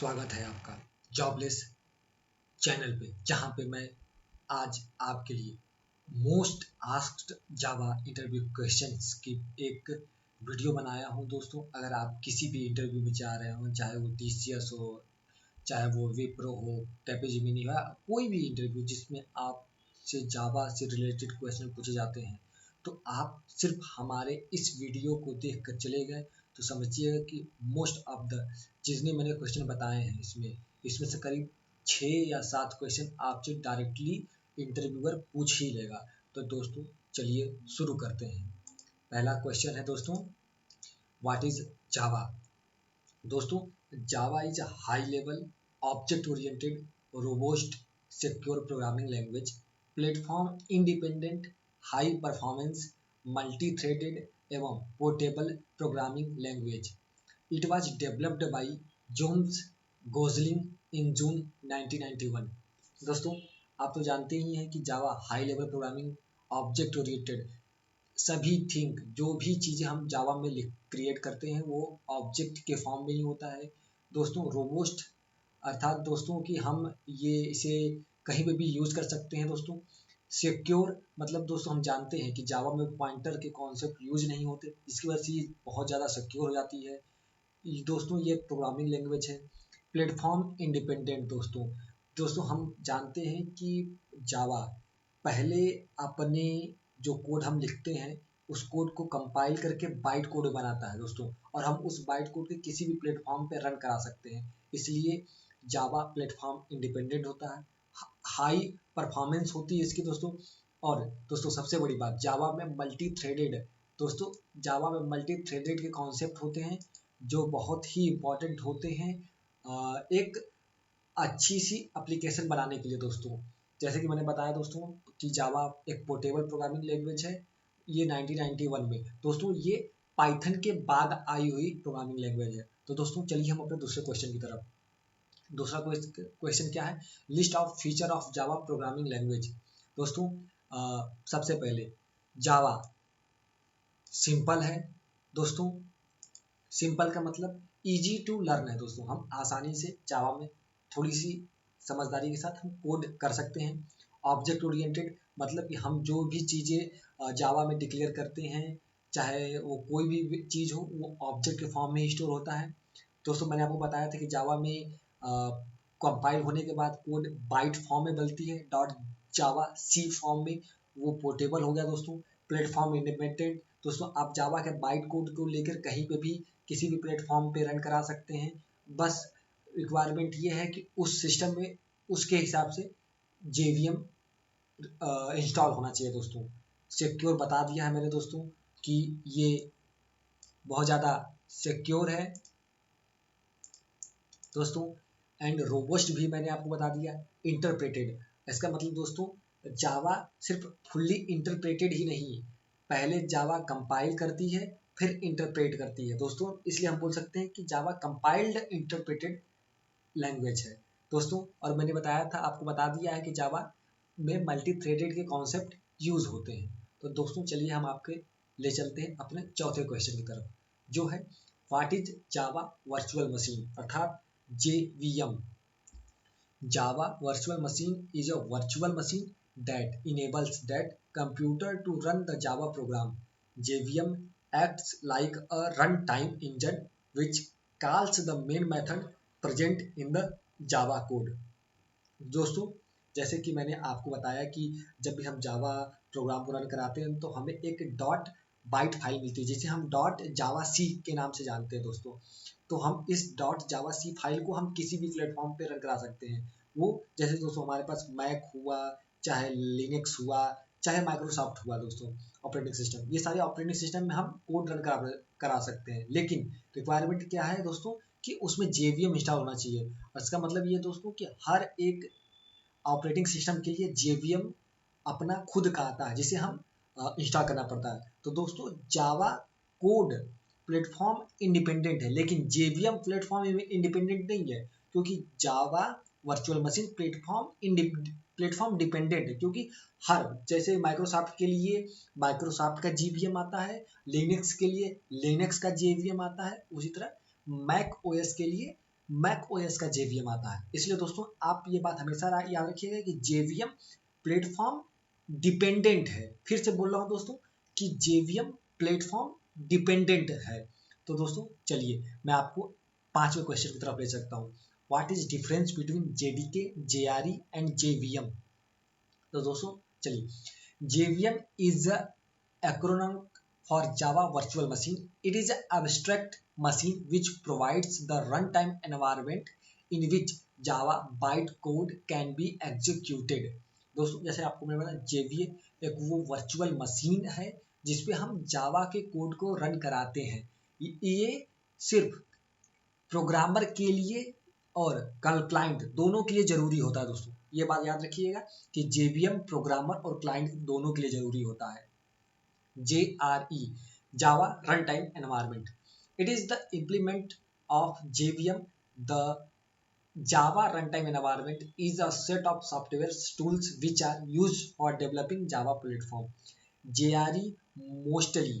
स्वागत है आपका जॉबलेस चैनल पे, जहाँ पे मैं आज आपके लिए मोस्ट आस्क्ड जावा इंटरव्यू क्वेश्चंस की एक वीडियो बनाया हूँ। दोस्तों, अगर आप किसी भी इंटरव्यू में जा रहे हो, चाहे वो TCS हो, चाहे वो विप्रो हो, कैपिजेमिनी हो, कोई भी इंटरव्यू जिसमें आपसे जावा से रिलेटेड क्वेश्चन पूछे जाते हैं, तो आप सिर्फ हमारे इस वीडियो को देख कर चले गए तो समझिएगा कि मोस्ट ऑफ द जितने मैंने क्वेश्चन बताए हैं इसमें से करीब 6 या 7 क्वेश्चन आपसे डायरेक्टली इंटरव्यूअर पूछ ही लेगा। तो दोस्तों चलिए शुरू करते हैं। पहला क्वेश्चन है दोस्तों, व्हाट इज जावा। दोस्तों, Java is a high level object oriented robust secure programming language platform independent high performance multi threaded एवं portable programming language. It was developed by James Gosling in June 1991। दोस्तों, आप तो जानते ही हैं कि Java high level programming object oriented सभी thing जो भी चीज़ें हम जावा में क्रिएट करते हैं वो ऑब्जेक्ट के फॉर्म में ही होता है। दोस्तों, रोबोस्ट अर्थात दोस्तों कि हम ये इसे कहीं पे भी यूज़ कर सकते हैं। दोस्तों, सिक्योर मतलब दोस्तों हम जानते हैं कि जावा में पॉइंटर के कॉन्सेप्ट यूज नहीं होते, जिसकी वजह से बहुत ज़्यादा सिक्योर हो जाती है। दोस्तों, ये प्रोग्रामिंग लैंग्वेज है। प्लेटफॉर्म इंडिपेंडेंट दोस्तों हम जानते हैं कि जावा पहले अपने जो कोड हम लिखते हैं उस कोड को कंपाइल करके बाइट कोड बनाता है दोस्तों, और हम उस बाइट कोड के किसी भी प्लेटफॉर्म पे रन करा सकते हैं। इसलिए जावा प्लेटफॉर्म इंडिपेंडेंट होता है, हाई परफॉर्मेंस होती है इसकी दोस्तों। और दोस्तों सबसे बड़ी बात, जावा में मल्टी थ्रेडेड दोस्तों, जावा में मल्टी थ्रेडेड के कॉन्सेप्ट होते हैं जो बहुत ही इम्पोर्टेंट होते हैं एक अच्छी सी एप्लीकेशन बनाने के लिए। दोस्तों, जैसे कि मैंने बताया दोस्तों कि जावा एक पोर्टेबल प्रोग्रामिंग लैंग्वेज है। ये 1991 में दोस्तों ये पाइथन के बाद आई हुई प्रोग्रामिंग लैंग्वेज है। तो दोस्तों चलिए हम अपने दूसरे क्वेश्चन की तरफ। दूसरा क्वेश्चन क्या है, list of feature of Java programming language. दोस्तों सबसे पहले जावा सिंपल है। दोस्तों, सिंपल का मतलब इजी टू लर्न है। दोस्तों, हम आसानी से जावा में थोड़ी सी समझदारी के साथ हम कोड कर सकते हैं। ऑब्जेक्ट ओरिएंटेड मतलब कि हम जो भी चीज़ें जावा में डिक्लेयर करते हैं, चाहे वो कोई भी चीज़ हो, वो ऑब्जेक्ट के फॉर्म में स्टोर होता है। दोस्तों, मैंने आपको बताया था कि जावा में कंपाइल होने के बाद कोड बाइट फॉर्म में बदलती है, डॉट जावा सी फॉर्म में, वो पोर्टेबल हो गया। दोस्तों, प्लेटफॉर्म इंडिपेंडेंट दोस्तों, आप जावा के बाइट कोड को लेकर कहीं पे भी किसी भी प्लेटफॉर्म पे रन करा सकते हैं। बस रिक्वायरमेंट ये है कि उस सिस्टम में उसके हिसाब से JVM इंस्टॉल होना चाहिए। दोस्तों, सिक्योर बता दिया है मैंने दोस्तों कि ये बहुत ज़्यादा सिक्योर है दोस्तों। एंड रोबस्ट भी मैंने आपको बता दिया। इंटरप्रेटेड, इसका मतलब दोस्तों जावा सिर्फ फुल्ली इंटरप्रेटेड ही नहीं है, पहले जावा कंपाइल करती है फिर इंटरप्रेट करती है दोस्तों। इसलिए हम बोल सकते हैं कि जावा कंपाइल्ड इंटरप्रेटेड लैंग्वेज है दोस्तों। और मैंने बताया था, आपको बता दिया है कि जावा में मल्टी थ्रेडेड के कॉन्सेप्ट यूज होते हैं। तो दोस्तों चलिए हम आपके ले चलते हैं अपने चौथे क्वेश्चन की तरफ, जो है what is Java virtual machine अर्थात JVM। Java virtual machine is a virtual machine that enables that computer to run the Java program. JVM acts like a runtime engine which calls the main method present in the Java code. दोस्तों, जैसे कि मैंने आपको बताया कि जब भी हम जावा प्रोग्राम को रन कराते हैं तो हमें एक डॉट बाइट फाइल मिलती है जिसे हम डॉट जावा सी के नाम से जानते हैं। दोस्तों, तो हम इस डॉट जावा सी फाइल को हम किसी भी प्लेटफॉर्म पे रन करा सकते हैं। वो जैसे दोस्तों हमारे पास मैक हुआ, चाहे लिनक्स हुआ, चाहे माइक्रोसॉफ्ट हुआ दोस्तों ऑपरेटिंग सिस्टम, ये सारे ऑपरेटिंग सिस्टम में हम कोड रन करा सकते हैं। लेकिन रिक्वायरमेंट क्या है दोस्तों कि उसमें JVM इंस्टॉल होना चाहिए। इसका मतलब ये दोस्तों कि हर एक ऑपरेटिंग सिस्टम के लिए JVM अपना खुद का आता है जिसे हम इंस्टॉल करना पड़ता है। तो दोस्तों जावा कोड प्लेटफॉर्म इंडिपेंडेंट है, लेकिन JVM प्लेटफॉर्म इंडिपेंडेंट नहीं है, क्योंकि Java virtual machine platform dependent है। क्योंकि हर जैसे माइक्रोसॉफ्ट के लिए माइक्रोसॉफ्ट का JVM आता है, लिनक्स के लिए लिनक्स का JVM आता है, उसी तरह मैक OS के लिए मैक ओएस का जेवीएम आता है। इसलिए दोस्तों आप ये बात हमेशा याद रखिएगा कि जेवीएम प्लेटफॉर्म डिपेंडेंट है। फिर से बोल रहा हूँ दोस्तों कि जेवीएम प्लेटफॉर्म डिपेंडेंट है। तो दोस्तों चलिए मैं आपको 5वें क्वेश्चन की तरफ ले सकता हूँ। What is difference between JDK, JRE and JVM? तो दोस्तों चलिए, JVM is a acronym for Java Virtual Machine. It is an abstract machine which provides the runtime environment in which Java bytecode can be executed. दोस्तों जैसे आपको मैंने बताया JVM एक वो वर्चुअल मशीन है जिसपे हम जावा के कोड को रन कराते हैं। ये सिर्फ प्रोग्रामर के लिए और क्लाइंट दोनों के लिए जरूरी होता है। दोस्तों ये बात याद रखिएगा कि जेवीएम प्रोग्रामर और क्लाइंट दोनों के लिए जरूरी होता है। JRE Java run time environment, it is the implement of JVM. The Java runtime environment is a set of software tools which are used for developing Java platform. JRE mostly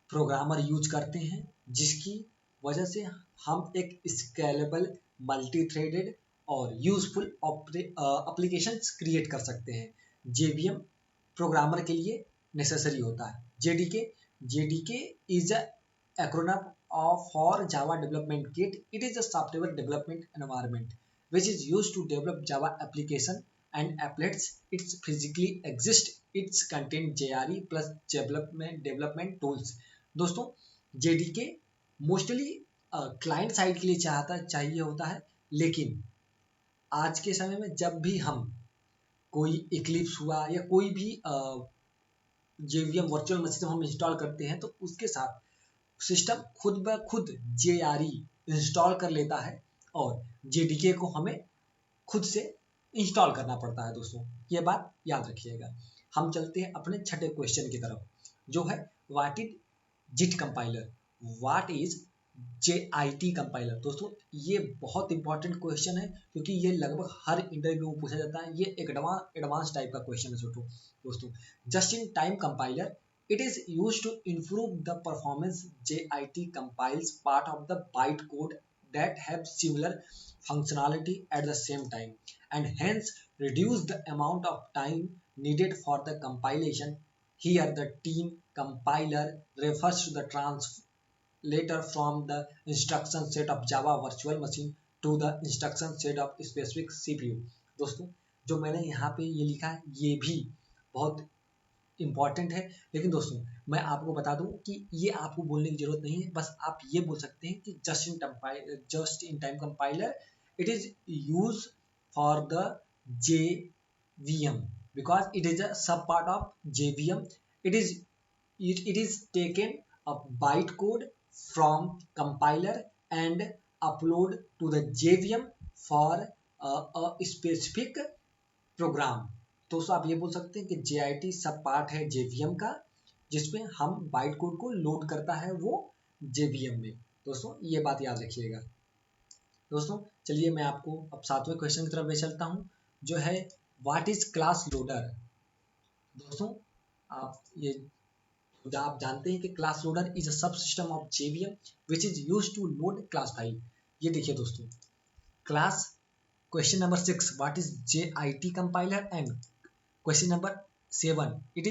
programmer use करते हैं जिसकी वजह से हम एक scalable, multi threaded और useful applications create कर सकते हैं। जेवीएम प्रोग्रामर के लिए नेसेसरी होता है। JDK is a acronym of for Java Development Kit. It is a software development environment which is used to develop Java application and applets. It physically exists. It's contain JRE plus development tools. दोस्तों JDK mostly client side के लिए चाहिए होता है, लेकिन आज के समय में जब भी हम कोई इक्लिप्स हुआ या कोई भी JVM वर्चुअल मशीन हम इंस्टॉल करते हैं तो उसके साथ सिस्टम खुद ब खुद JRE इंस्टॉल कर लेता है और JDK को हमें खुद से इंस्टॉल करना पड़ता है। दोस्तों ये बात याद रखिएगा। हम चलते हैं अपने छठे क्वेश्चन की तरफ, जो है what is JIT compiler, what is JIT compiler. दोस्तों ये बहुत इंपॉर्टेंट क्वेश्चन है क्योंकि ये लगभग हर इंटरव्यू में पूछा जाता है। ये एडवांस टाइप का क्वेश्चन है। दोस्तों just in time compiler, it is used to improve the performance. JIT compiles part of the bytecode that have similar functionality at the same time and hence reduce the amount of time needed for the compilation. Here the team compiler refers to the translator from the instruction set of Java virtual machine to the instruction set of specific CPU. दोस्तों जो मैंने यहाँ पे ये लिखा है ये भी बहुत इंपॉर्टेंट है, लेकिन दोस्तों मैं आपको बता दूं कि ये आपको बोलने की जरूरत नहीं है। बस आप ये बोल सकते हैं कि just in time compiler it is use for the JVM because it is a sub part of JVM. It is taken a bytecode from compiler and upload to the JVM for a specific program. दोस्तों आप ये बोल सकते हैं कि JIT सब part है JVM का जिसमें हम बाइट कोड को लोड करता है वो JVM में। दोस्तों ये बात याद रखिएगा। दोस्तों चलिए मैं आपको अब 7वें क्वेश्चन की तरफ ले चलता हूँ, जो है व्हाट इज क्लास लोडर। दोस्तों आप जानते हैं कि class loader is a subsystem of JVM which is use to load class file. ये देखिए दोस्तों class, question number 6 what is JIT compiler and question number 7 it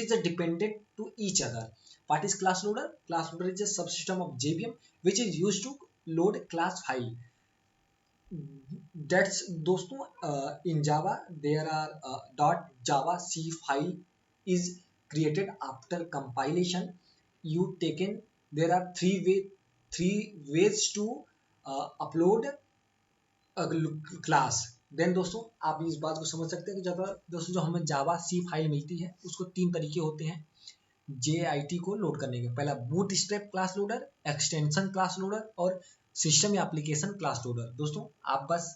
is a dependent to each other. What is class loader? Class loader is a subsystem of JVM which is used to load class file. That's दोस्तों in Java there are .java C file is created after compilation. There are three ways to upload a class. Then दोस्तों आप इस बात को समझ सकते हैं कि जब दोस्तों जो हमें जावा सी फाइल मिलती है उसको 3 तरीके होते हैं JIT को लोड करने के। पहला boot strap class loader, extension class loader और सिस्टम या एप्लीकेशन क्लास लोडर। दोस्तों आप बस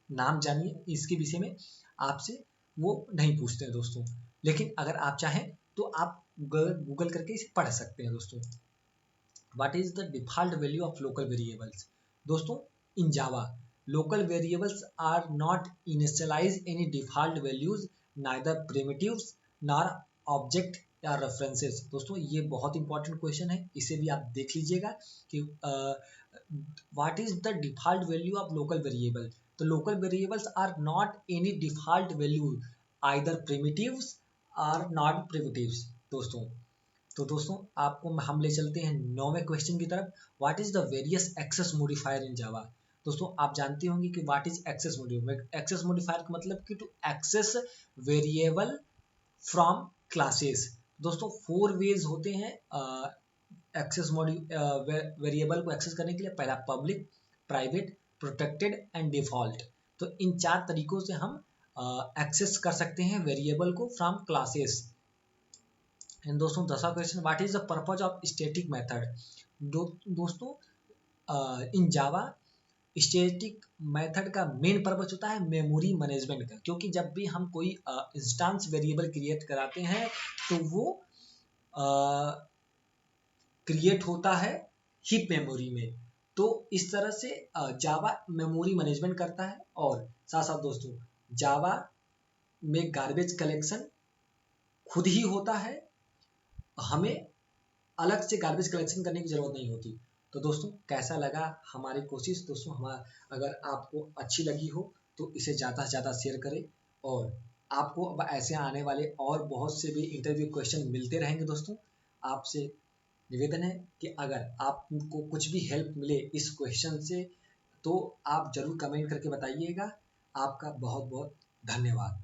नाम जानिए, इसके विषय में आपसे वो नहीं पूछते हैं दोस्तों, लेकिन अगर आप चाहें तो आप गूगल करके इसे पढ़ सकते हैं। दोस्तों what is the default value of local variables. दोस्तों in Java local variables are not initialize any default values, neither primitives nor object या references। दोस्तों ये बहुत इंपॉर्टेंट क्वेश्चन है, इसे भी आप देख लीजिएगा कि what is the default value of local variable? तो local variables are not any default value, either primitives or not primitives दोस्तों। तो दोस्तों आपको हम ले चलते हैं 9वें क्वेश्चन की तरफ। What is the various access modifier in Java? दोस्तों आप जानते होंगे कि what is access modifier. Access modifier का मतलब कि to access variable from classes. दोस्तों 4 वेज होते हैं एक्सेस वेरिएबल को एक्सेस करने के लिए। पहला public, private, protected and default. तो इन 4 तरीकों से हम एक्सेस कर सकते हैं वेरिएबल को फ्रॉम क्लासेस। एंड दोस्तों 10वां question, what is the purpose of static method? दोस्तों इन जावा स्टैटिक मेथड का मेन पर्पज होता है मेमोरी मैनेजमेंट का, क्योंकि जब भी हम कोई इंस्टेंस वेरिएबल क्रिएट कराते हैं तो वो क्रिएट होता है हीप मेमोरी में। तो इस तरह से जावा मेमोरी मैनेजमेंट करता है। और साथ साथ दोस्तों जावा में गार्बेज कलेक्शन खुद ही होता है, हमें अलग से गार्बेज कलेक्शन करने की ज़रूरत नहीं होती। तो दोस्तों कैसा लगा हमारी कोशिश? दोस्तों हमारा अगर आपको अच्छी लगी हो तो इसे ज़्यादा से ज़्यादा शेयर करें। और आपको अब ऐसे आने वाले और बहुत से भी इंटरव्यू क्वेश्चन मिलते रहेंगे दोस्तों। आपसे निवेदन है कि अगर आपको कुछ भी हेल्प मिले इस क्वेश्चन से तो आप ज़रूर कमेंट करके बताइएगा। आपका बहुत बहुत धन्यवाद।